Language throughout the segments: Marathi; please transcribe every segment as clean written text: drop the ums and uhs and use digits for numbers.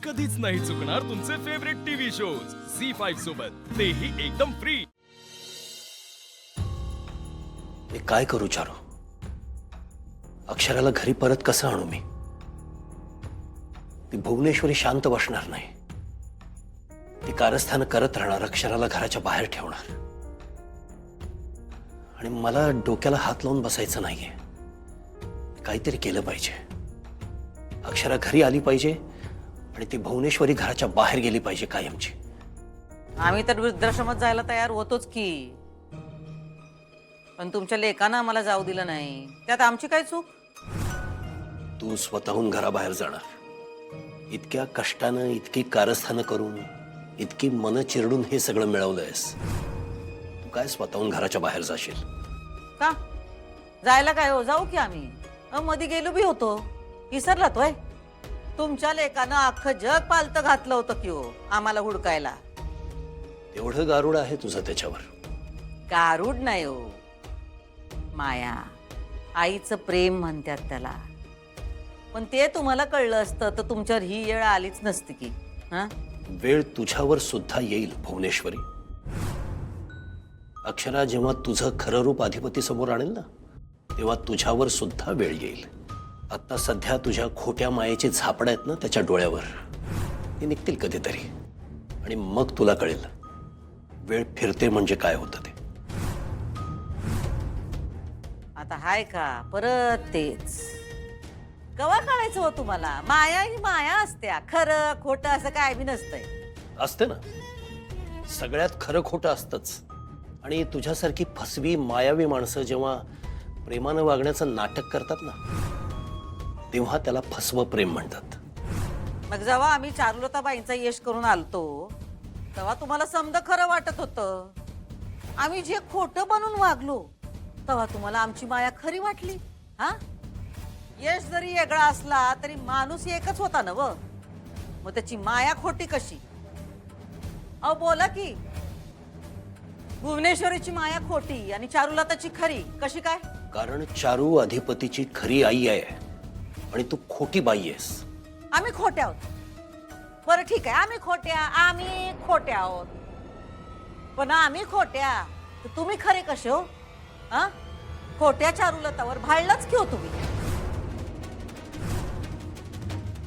कधीच नाही चुकणार तुमचे फेवरेट टीव्ही शोज झी5 सोबत, तेही एकदम फ्री। मी काय करू चारू? अक्षराला घरी परत कसं आणू मी? ती भुवनेश्वरी शांत बसणार नाही, ती कारस्थान करत राहणार, अक्षराला घराच्या बाहेर ठेवणार। आणि मला डोक्याला हात लावून बसायचं नाहीये, काहीतरी केलं पाहिजे। अक्षरा घरी आली पाहिजे आणि ती भुवनेश्वरी घराच्या बाहेर गेली पाहिजे कायमची। आम्ही तर वृद्धाश्रमात जायला तयार होतोच की, पण तुमच्या लेकानं आम्हाला जाऊ दिलं नाही, त्यात आमची काय चूक? तू स्वतःहून घराबाहेर जाणार, इतक्या कष्टानं, इतकी कारस्थानं करून, इतकी मन चिरडून हे सगळं मिळवलंयस, तू काय स्वतःहून घराच्या बाहेर जाशील? का जायला काय हो, जाऊ की आम्ही। मध्ये गेलो बी होतो, विसरला तोय? तुमच्या लेकानं अख्खं जग पालतं घातलं होतं की हो आम्हाला हुडकायला। एवढं गारुड आहे तुझं त्याच्यावर? गारुड नाही हो, माया, आईचं प्रेम म्हणतात त्याला। पण ते तुम्हाला कळलं असतं तर तुमच्यावर ही येळ आलीच नसती की। हा, वेळ तुझ्यावर सुद्धा येईल भुवनेश्वरी। अक्षरा जेव्हा तुझं खरं रूप अधिपती समोर आणेल ना, तेव्हा तुझ्यावर सुद्धा वेळ येईल। आता सध्या तुझ्या खोट्या मायेची झापड आहेत ना त्याच्या डोळ्यावर, ती निघतील कधीतरी, आणि मग तुला कळेल वेळ फिरते म्हणजे काय होतं ते। आता हाय का परत तेच? कवा कळायचं हो तुम्हाला? माया ही माया असते, खरं खोटं असं काय बी नसतंय। असते ना, सगळ्यात खरं खोटं असतंच। आणि तुझ्यासारखी फसवी मायावी माणसं जेव्हा प्रेमानं वागण्याचं नाटक करतात ना, तेव्हा त्याला फसवं प्रेम म्हणतात। मग जेव्हा आम्ही चारुलताबाईंचा यश करून आलतो तेव्हा तुम्हाला समजा खरं वाटत होतं, आम्ही जे खोटं बनून वागलो तेव्हा तुम्हाला आमची माया खरी वाटली। हा, यश जरी वेगळा असला तरी माणूस एकच होता ना व, मग त्याची माया खोटी कशी? अहो बोला की, भुवनेश्वरीची माया खोटी आणि चारुलताची खरी कशी काय? कारण चारू अधिपतीची खरी आई आहे आणि तू खोटी बाई आहेस। आम्ही खोट्या आहोत? बरं ठीक आहे, आम्ही खोट्या आहोत, पण आम्ही खोट्या तर तुम्ही खरे कसे हो? हा, खोट्या चारुलतावर भाळलंच की हो तुम्ही।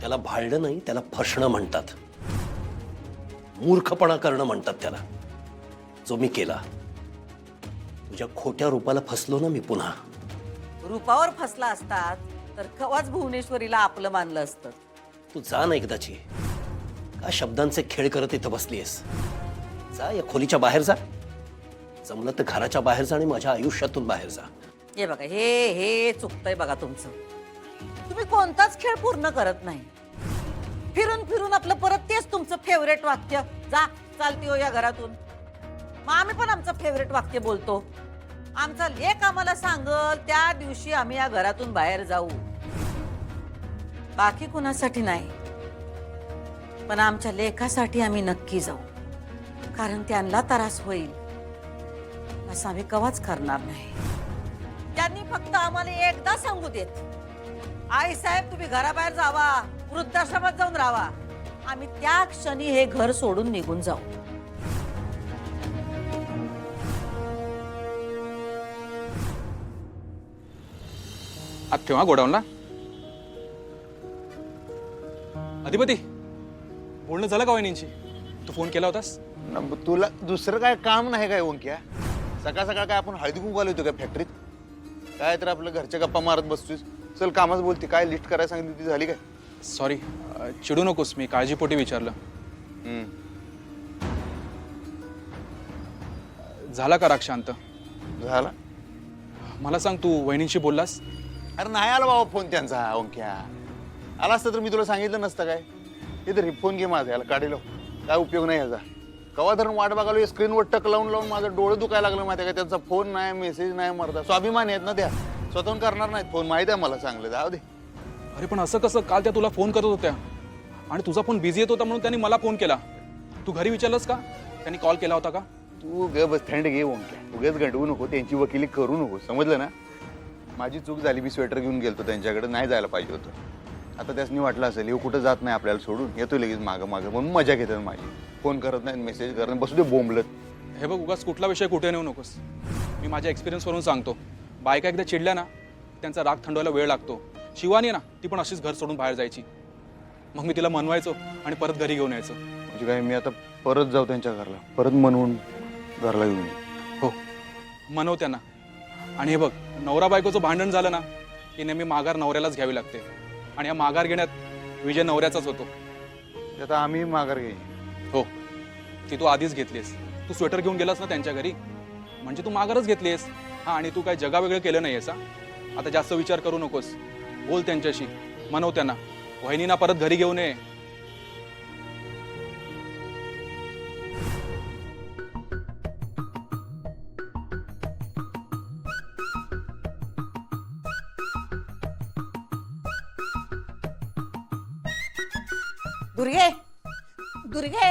त्याला भाळलं नाही, त्याला फसणं म्हणतात, मूर्खपणा करणं म्हणतात त्याला, जो मी केला। तुझ्या खोट्या रूपाला फसलो ना मी पुन्हा। रूपावर फसला असतात तर कवाच भुवनेश्वरीला आपलं मानलं असतं। तू जा ना एकदाची, का शब्दांचे खेळ करत इथं बसलीयस? जा या खोलीच्या बाहेर जा, जमलं तर घराच्या बाहेर जा आणि माझ्या आयुष्यातून बाहेर जा। हे बघा, हे चुकतंय बघा तुमचं। तुम्ही कोणताच खेळ पूर्ण करत नाही, फिरून फिरून आपलं परत तेच तुमचं फेवरेट वाक्य, जा चालती हो या घरातून। मग आम्ही पण आमचं फेवरेट वाक्य बोलतो, आमचा लेक आम्हाला सांगल त्या दिवशी आम्ही या घरातून बाहेर जाऊ, बाकी कुणासाठी नाही, पण आमच्या लेकासाठी आम्ही नक्की जाऊ, कारण त्यांना त्रास होईल असं आम्ही कवाच करणार नाही। त्यांनी फक्त आम्हाला एकदा सांगू देत, आई साहेब तुम्ही घराबाहेर जावा, वृद्धाश्रमात जाऊन राहा, आम्ही त्या क्षणी हे घर सोडून निघून जाऊ। आत ठेवा गोडाऊनला। अधिपती, बोलणं झालं का वहिनींची? तू फोन केला होतास? तुला दुसरं काय काम नाही काय ओंक्या? सकाळ सकाळ काय आपण हळदी कुंकू आलो होतो काय फॅक्टरीत? काय तर आपलं घरच्या गप्पा मारत बसतोय। चल कामच बोलते, काय लिस्ट करायला सांगितली ती झाली काय? सॉरी, चिडू नकोस, मी काळजीपोटी विचारलं। झाला का राग शांत? झाला? मला सांग, तू वहिनींशी बोललास? अरे नाही आला बाबा फोन त्यांचा ओंक्या। आला असतं तर मी तुला सांगितलं नसतं काय? हे तर फोन घे माझा, याला काढील काय उपयोग नाही याचा। कवा धरून वाट बघालो, स्क्रीनवर टक लावून लावून माझं डोळं दुखायला लागलं माहिती आहे का? त्यांचा फोन नाही, मेसेज नाही, मरदा स्वाभिमानी आहेत ना त्या, स्वतःहून करणार नाहीत फोन, माहिती आहे मला चांगलं। जाऊ दे। अरे पण असं कसं? काल त्या तुला फोन करत होत्या आणि तुझा फोन बिझी येत होता म्हणून त्यांनी मला फोन केला। तू घरी विचारलंस का त्यांनी कॉल केला होता का? तू ग बस, थंड घे ओंक्या, उगाच गंडवू नको, त्यांची वकिली करू नको, समजलं ना? माझी चूक झाली, मी स्वेटर घेऊन गेलतो त्यांच्याकडे, नाही जायला पाहिजे होतं। आता त्यासनी वाटलं असेल येऊ कुठं जात नाही आपल्याला सोडून, येतोय लगेच मागं मागं म्हणून मजा घेतात माझी. फोन करत नाही, मेसेज करत नाही, बसू दे बोंबलत. हे बघ उगाच कुठला विषय कुठे नेऊ नकोस. मी माझ्या एक्सपिरियन्सवरून सांगतो, बायका एकदा चिडल्या ना त्यांचा राग थंडवायला वेळ लागतो. शिवानी ना ती पण अशीच घर सोडून बाहेर जायची. मग मी तिला मनवायचो आणि परत घरी घेऊन यायचो. म्हणजे काय मी आता परत जाऊ त्यांच्या घरला, परत म्हणून घरला घेऊन येऊ? हो मनव त्यांना. आणि हे बघ नवरा बायकोचं भांडण झालं ना की नेहमी माघार नवऱ्यालाच घ्यावी लागते. आणि या माघार घेण्यात विजय नवऱ्याचाच होतो. ते आता आम्ही माघार घ्यायची. हो ती तू आधीच घेतलीस. तू स्वेटर घेऊन गेलास ना त्यांच्या घरी म्हणजे तू माघारच घेतलीस. हा आणि तू काय जगा वेगळं केलं नाहीयेस. आता जास्त विचार करू नकोस. बोल त्यांच्याशी, मनव त्यांना. वहिनीना परत घरी घेऊन ये. दुर्गे दुर्गे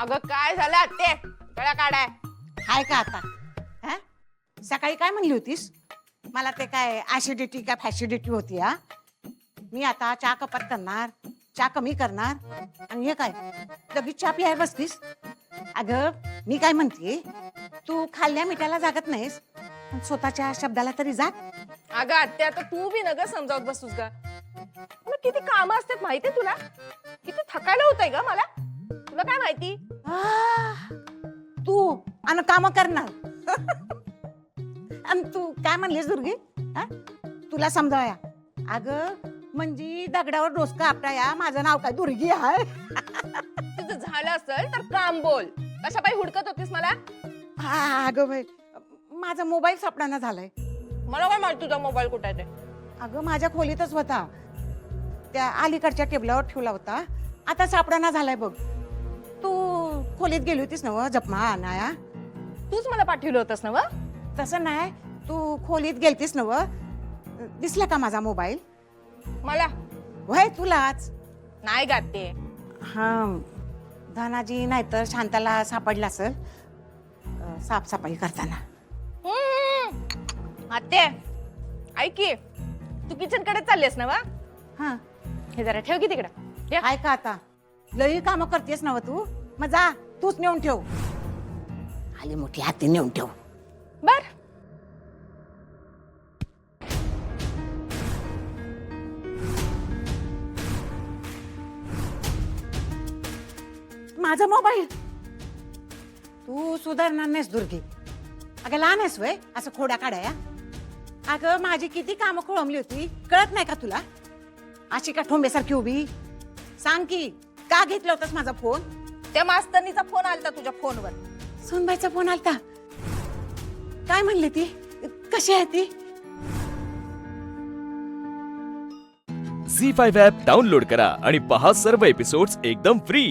अगं काय झालं आत्ते? गळा काढाय. हाय का आता? हा सकाळी काय म्हणली होतीस मला? ते काय ऍसिडिटी का फॅसिडिटी होती? हा मी आता चहा कपात करणार, चहा कमी करणार आणि हे काय लगेच चहा प्यायला बसतीस? अगं मी काय म्हणते, तू खाल्ल्या मिठाला जागत नाहीस पण स्वतःच्या शब्दाला तरी जाग. अगं आत्ते आता तू बी नग समजावत बसूस गा. मला किती काम असतात माहितीये तुला? किती थकायला होतंय ग मला. तुला काय माहिती? तू आणि काम करणार आणि तू काय म्हणलीस दुर्गे? हा? तुला समजावया. अगं म्हणजे दगडावर डोसका आपटाया. माझं नाव काय दुर्गी आहे? तुझं झालं असेल तर काम बोल. कशा बाई हुडकत होतीस मला? हा अगं बाई माझा मोबाईल सापडाना झालाय. मला काय माहिती तुझा मोबाईल कुठे आहे ते? अगं माझ्या खोलीतच होता, त्या अलीकडच्या टेबलावर ठेवला होता. आता सापडाना झालाय बघ. तू खोलीत गेली होतीस ना व जपमा आणाया? तूच मला पाठवलं होतंस ना व? तसं नाही, तू खोलीत गेलतीस ना व? दिसला का माझा मोबाईल? मला वय तुलाच. नाही गात ते. हा धनाजी नाहीतर शांताला सापडला असेल साफसफाई करताना. आत्ते ऐक की, तू किचन कडे चाललीस ना वा? हा हे जरा ठेव की तिकडं. काय का आता लई काम करतेस ना व तू? मग जा तूच नेऊन ठेव. आली मोठी हाती नेऊन ठेव. बर माझा मोबाईल. तू सुधारणार नाहीस दुर्गी. अगं लहान आहेस वय असं खोड्या काढाया? अगं माझी किती कामं खोळंबली होती कळत नाही का तुला? अशी का ठोंबेसारखी उभी? सांग की का घेतला होतास माझा फोन? त्या मास्तरनीचा फोन आलता तुझ्या फोनवर. सोनबाईचा फोन आलता. काय म्हणली ती? कशी आहे ती? झी 5 ॲप डाउनलोड करा आणि पहा सर्व एपिसोड्स एकदम फ्री.